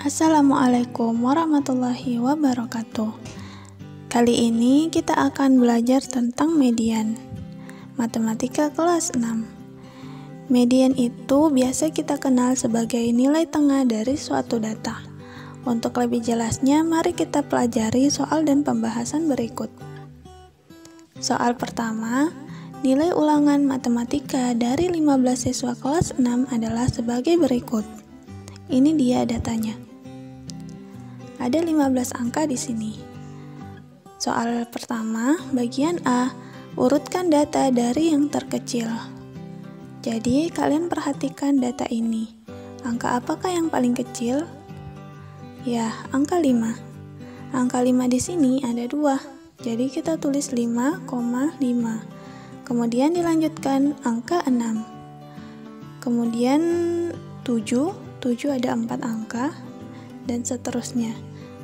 Assalamualaikum warahmatullahi wabarakatuh. Kali ini kita akan belajar tentang median. Matematika kelas 6. Median itu biasa kita kenal sebagai nilai tengah dari suatu data. Untuk lebih jelasnya, mari kita pelajari soal dan pembahasan berikut. Soal pertama, nilai ulangan matematika dari 15 siswa kelas 6 adalah sebagai berikut. Ini dia datanya. Ada 15 angka di sini. Soal pertama, bagian A, urutkan data dari yang terkecil. Jadi, kalian perhatikan data ini. Angka apakah yang paling kecil? Ya, angka 5. Angka 5 di sini ada 2. Jadi, kita tulis 5,5. Kemudian dilanjutkan angka 6. Kemudian 7 ada 4 angka, dan seterusnya.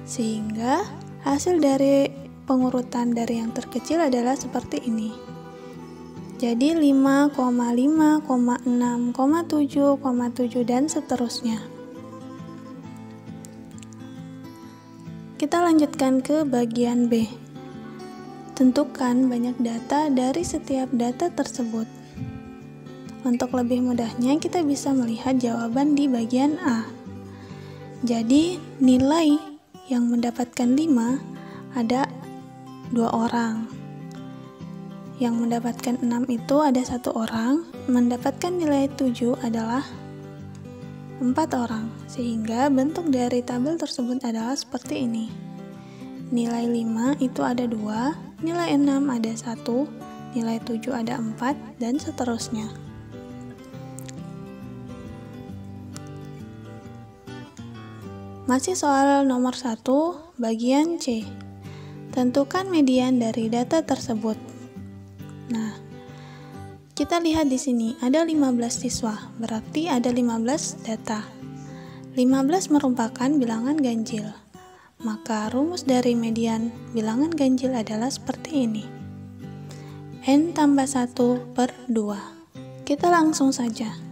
Sehingga hasil dari pengurutan dari yang terkecil adalah seperti ini. Jadi 5,5, 6, 7, dan seterusnya. Kita lanjutkan ke bagian B. Tentukan banyak data dari setiap data tersebut. Untuk lebih mudahnya, kita bisa melihat jawaban di bagian A. Jadi, nilai yang mendapatkan 5 ada 2 orang. Yang mendapatkan 6 itu ada 1 orang. Mendapatkan nilai 7 adalah 4 orang. Sehingga bentuk dari tabel tersebut adalah seperti ini. Nilai 5 itu ada 2, nilai 6 ada 1, nilai 7 ada 4, dan seterusnya. Masih soal nomor 1, bagian C. Tentukan median dari data tersebut. Nah, kita lihat di sini ada 15 siswa, berarti ada 15 data. 15 merupakan bilangan ganjil. Maka rumus dari median bilangan ganjil adalah seperti ini. N tambah 1 per 2. Kita langsung saja.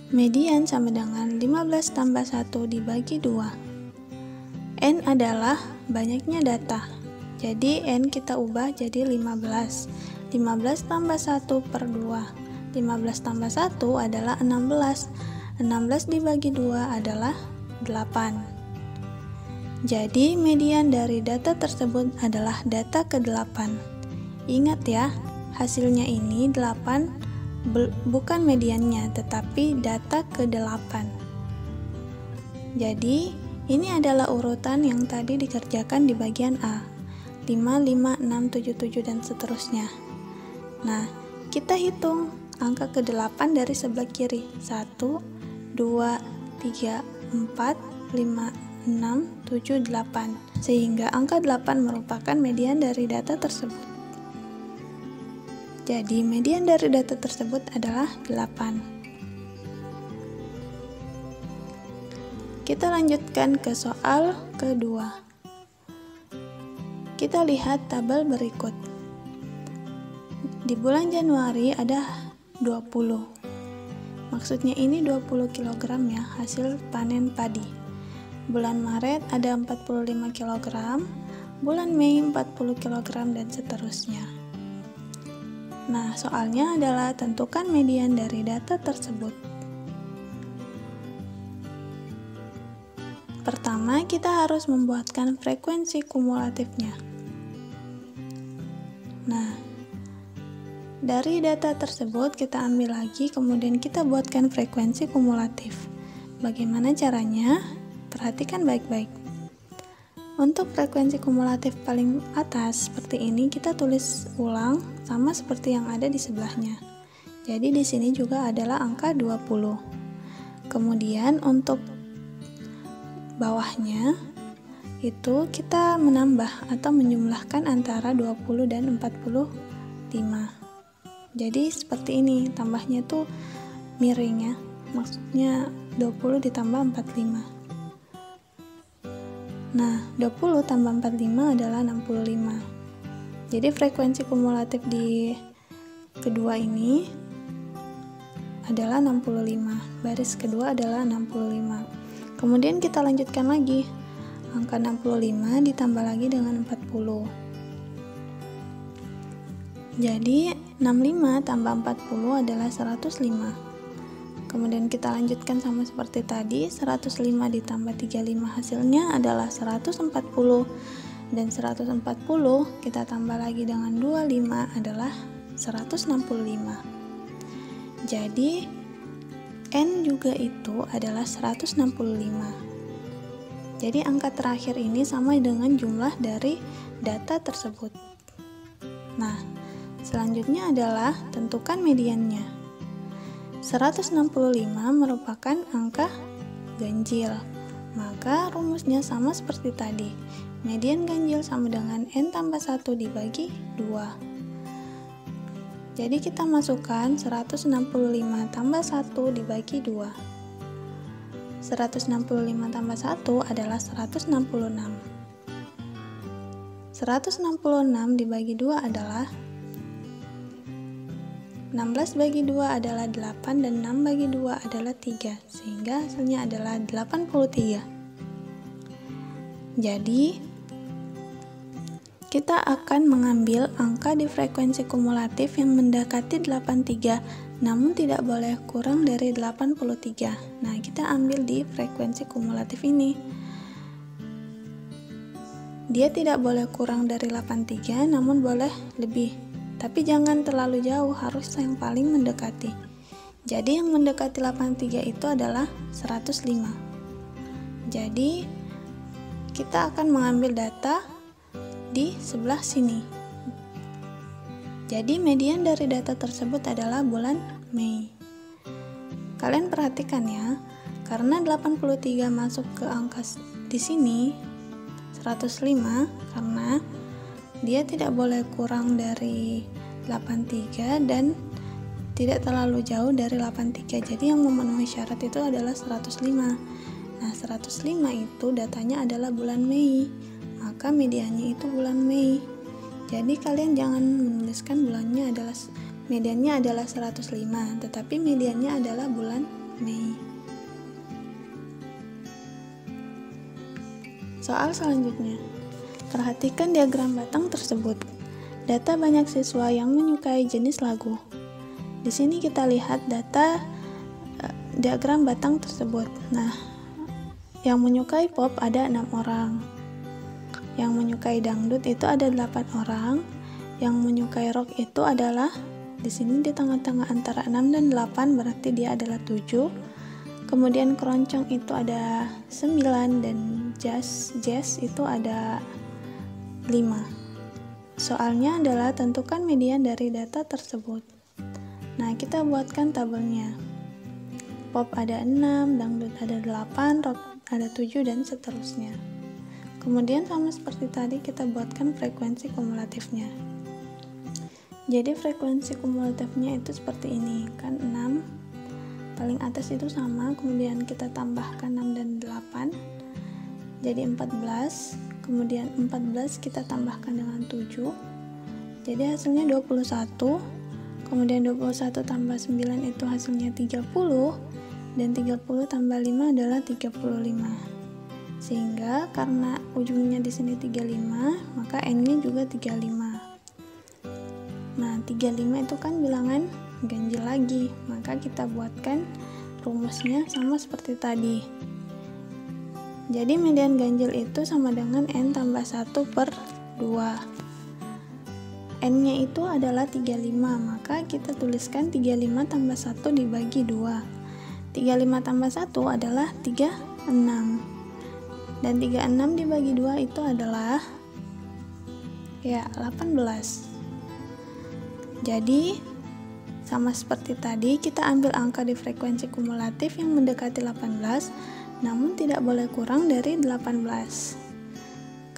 Median sama dengan 15 tambah 1 dibagi 2. N adalah banyaknya data. Jadi N kita ubah jadi 15. 15 tambah 1 per 2. 15 tambah 1 adalah 16. 16 dibagi 2 adalah 8. Jadi median dari data tersebut adalah data ke-8. Ingat ya, hasilnya ini 8 bukan mediannya, tetapi data ke-8. Jadi, ini adalah urutan yang tadi dikerjakan di bagian A. 5, 5, 6, 7, 7, dan seterusnya. Nah, kita hitung angka ke-8 dari sebelah kiri. 1, 2, 3, 4, 5, 6, 7, 8. Sehingga angka 8 merupakan median dari data tersebut. Jadi, median dari data tersebut adalah 8. Kita lanjutkan ke soal kedua. Kita lihat tabel berikut. Di bulan Januari ada 20. Maksudnya ini 20 kg ya, hasil panen padi. Bulan Maret ada 45 kg, bulan Mei 40 kg, dan seterusnya. Nah, soalnya adalah tentukan median dari data tersebut. Pertama, kita harus membuatkan frekuensi kumulatifnya. Nah, dari data tersebut kita ambil lagi, kemudian kita buatkan frekuensi kumulatif. Bagaimana caranya? Perhatikan baik-baik. Untuk frekuensi kumulatif paling atas seperti ini, kita tulis ulang sama seperti yang ada di sebelahnya. Jadi di sini juga adalah angka 20. Kemudian untuk bawahnya itu kita menambah atau menjumlahkan antara 20 dan 45. Jadi seperti ini, tambahnya tuh miring ya. Maksudnya 20 ditambah 45. Nah, 20 tambah 45 adalah 65. Jadi frekuensi kumulatif di kedua ini adalah 65, baris kedua adalah 65. Kemudian kita lanjutkan lagi, angka 65 ditambah lagi dengan 40. Jadi 65 tambah 40 adalah 105. Kemudian kita lanjutkan sama seperti tadi, 105 ditambah 35 hasilnya adalah 140. Dan 140 kita tambah lagi dengan 25 adalah 165. Jadi N juga itu adalah 165. Jadi angka terakhir ini sama dengan jumlah dari data tersebut. Nah, selanjutnya adalah tentukan mediannya. 165 merupakan angka ganjil. Maka rumusnya sama seperti tadi. Median ganjil sama dengan N tambah 1 dibagi 2. Jadi kita masukkan 165 tambah 1 dibagi 2. 165 tambah 1 adalah 166. 166 dibagi 2 adalah 16 bagi 2 adalah 8 dan 6 bagi 2 adalah 3, sehingga hasilnya adalah 83. Jadi kita akan mengambil angka di frekuensi kumulatif yang mendekati 83, namun tidak boleh kurang dari 83. Nah, kita ambil di frekuensi kumulatif ini. Dia tidak boleh kurang dari 83, namun boleh lebih. Tapi jangan terlalu jauh, harus yang paling mendekati. Jadi yang mendekati 83 itu adalah 105. Jadi kita akan mengambil data di sebelah sini. Jadi median dari data tersebut adalah bulan Mei. Kalian perhatikan ya, karena 83 masuk ke angka di sini 105 karena dia tidak boleh kurang dari 83 dan tidak terlalu jauh dari 83. Jadi yang memenuhi syarat itu adalah 105. Nah, 105 itu datanya adalah bulan Mei. Maka mediannya itu bulan Mei. Jadi kalian jangan menuliskan bulannya adalah mediannya adalah 105, tetapi mediannya adalah bulan Mei. Soal selanjutnya. Perhatikan diagram batang tersebut. Data banyak siswa yang menyukai jenis lagu. Di sini kita lihat data diagram batang tersebut. Nah, yang menyukai pop ada 6 orang. Yang menyukai dangdut itu ada 8 orang. Yang menyukai rock itu adalah di sini di tengah-tengah antara 6 dan 8, berarti dia adalah 7. Kemudian keroncong itu ada 9 dan jazz itu ada 5. Soalnya adalah tentukan median dari data tersebut. Nah, kita buatkan tabelnya. Pop ada 6, dangdut ada 8, rock ada 7 dan seterusnya. Kemudian sama seperti tadi kita buatkan frekuensi kumulatifnya. Jadi frekuensi kumulatifnya itu seperti ini, kan 6 paling atas itu sama, kemudian kita tambahkan 6 dan 8 jadi 14, kemudian 14 kita tambahkan dengan 7 jadi hasilnya 21, kemudian 21 tambah 9 itu hasilnya 30, dan 30 tambah 5 adalah 35. Sehingga karena ujungnya di sini 35, maka N-nya juga 35. Nah, 35 itu kan bilangan ganjil lagi, maka kita buatkan rumusnya sama seperti tadi. Jadi median ganjil itu sama dengan N tambah 1 per 2. N-nya itu adalah 35, maka kita tuliskan 35 tambah 1 dibagi 2. 35 tambah 1 adalah 36. Dan 36 dibagi 2 itu adalah 18. Jadi sama seperti tadi, kita ambil angka di frekuensi kumulatif yang mendekati 18, namun tidak boleh kurang dari 18.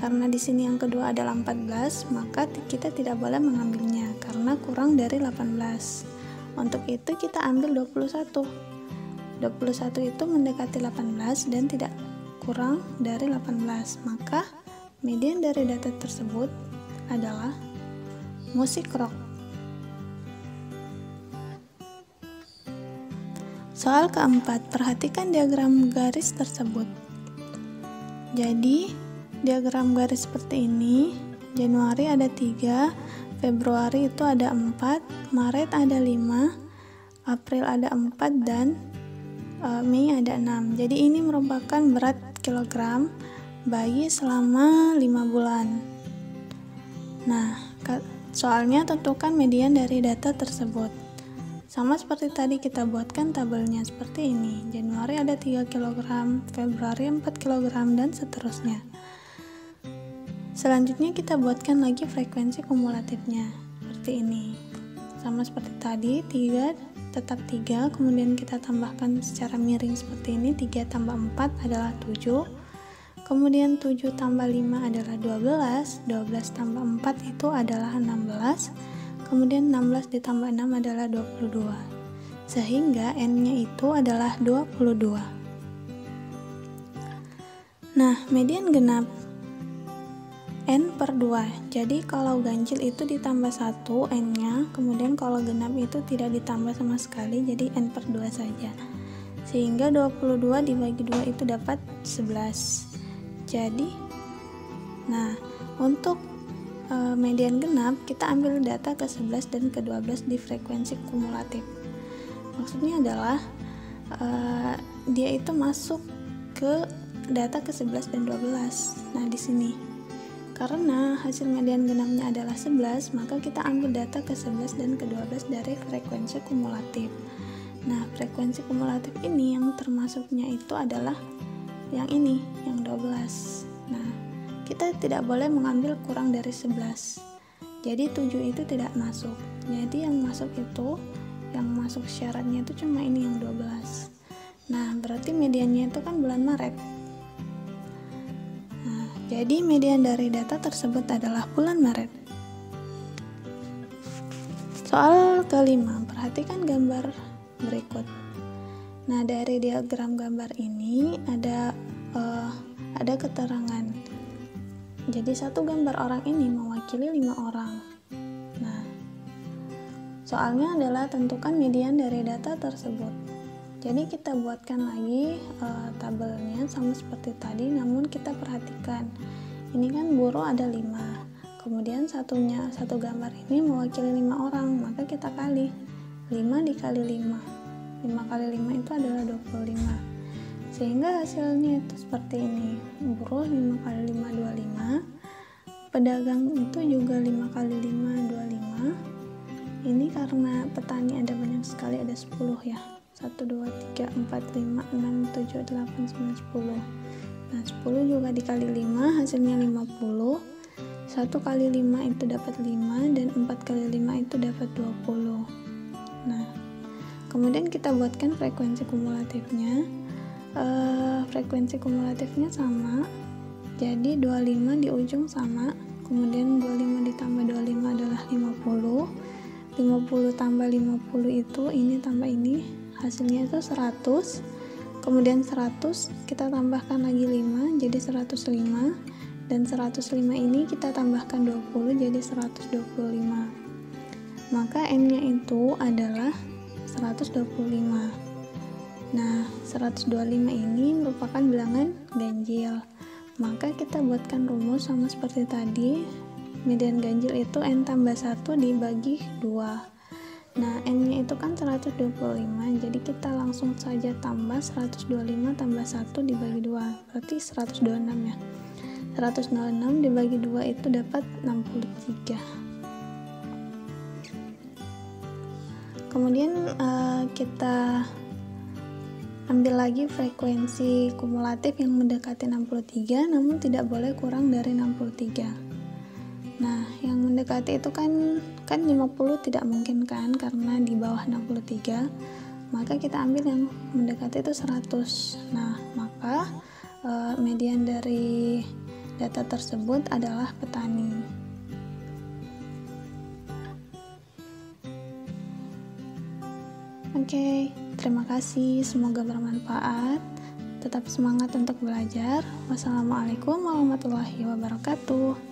Karena di sini yang kedua adalah 14, maka kita tidak boleh mengambilnya karena kurang dari 18. Untuk itu kita ambil 21. 21 itu mendekati 18 dan tidak kurang dari 18, maka median dari data tersebut adalah musik rock. Soal keempat, perhatikan diagram garis tersebut. Jadi, diagram garis seperti ini, Januari ada 3, Februari itu ada 4, Maret ada 5, April ada 4, dan Mei ada 6. Jadi ini merupakan berat kilogram bayi selama 5 bulan. Nah, soalnya tentukan median dari data tersebut. Sama seperti tadi kita buatkan tabelnya seperti ini. Januari ada 3 kg, Februari 4 kg, dan seterusnya. Selanjutnya kita buatkan lagi frekuensi kumulatifnya. Seperti ini. Sama seperti tadi, 3 tetap 3, kemudian kita tambahkan secara miring seperti ini. 3 tambah 4 adalah 7. Kemudian 7 tambah 5 adalah 12. 12 tambah 4 itu adalah 16. Kemudian 16 ditambah 6 adalah 22, sehingga N-nya itu adalah 22. Nah, median genap N per 2. Jadi kalau ganjil itu ditambah 1 N-nya, kemudian kalau genap itu tidak ditambah sama sekali, jadi N per 2 saja. Sehingga 22 dibagi 2 itu dapat 11. Jadi, nah, untuk median genap, kita ambil data ke-11 dan ke-12 di frekuensi kumulatif. Maksudnya adalah dia itu masuk ke data ke-11 dan 12. Nah, di sini karena hasil median genapnya adalah 11, maka kita ambil data ke-11 dan ke-12 dari frekuensi kumulatif. Nah, frekuensi kumulatif ini yang termasuknya itu adalah yang ini, yang 12. Nah, kita tidak boleh mengambil kurang dari 11. Jadi 7 itu tidak masuk. Jadi yang masuk itu, yang masuk syaratnya itu cuma ini yang 12. Nah, berarti mediannya itu kan bulan Maret. Nah, jadi median dari data tersebut adalah bulan Maret. Soal kelima, perhatikan gambar berikut. Nah, dari diagram gambar ini ada keterangan. Jadi satu gambar orang ini mewakili 5 orang. Nah, soalnya adalah tentukan median dari data tersebut. Jadi kita buatkan lagi tabelnya sama seperti tadi, namun kita perhatikan. Ini kan buruh ada 5. Kemudian satu gambar ini mewakili 5 orang, maka kita kali 5 dikali 5. 5 kali 5 itu adalah 25. Sehingga hasilnya itu seperti ini. Buruh 5 kali 5 25. Pedagang itu juga 5 kali 5 25. Ini karena petani ada banyak sekali, ada 10 ya. 1 2 3 4 5 6 7 8 9 10. Nah, 10 juga dikali 5 hasilnya 50. 1 kali 5 itu dapat 5 dan 4 kali 5 itu dapat 20. Nah, kemudian kita buatkan frekuensi kumulatifnya. Frekuensi kumulatifnya sama, jadi 25 di ujung sama, kemudian 25 ditambah 25 adalah 50. 50 tambah 50 itu ini tambah ini, hasilnya itu 100. Kemudian 100 kita tambahkan lagi 5 jadi 105, dan 105 ini kita tambahkan 20 jadi 125. Maka N-nya itu adalah 125. Nah, 125 ini merupakan bilangan ganjil. Maka kita buatkan rumus sama seperti tadi. Median ganjil itu N tambah 1 dibagi 2. Nah, N-nya itu kan 125. Jadi kita langsung saja tambah 125 tambah 1 dibagi 2. Berarti 126 ya. 126 dibagi 2 itu dapat 63. Kemudian kita ambil lagi frekuensi kumulatif yang mendekati 63, namun tidak boleh kurang dari 63. Nah, yang mendekati itu kan 50 tidak mungkin kan, karena di bawah 63. Maka kita ambil yang mendekati itu 100. Nah, maka median dari data tersebut adalah petani. Oke, terima kasih, semoga bermanfaat. Tetap semangat untuk belajar. Wassalamualaikum warahmatullahi wabarakatuh.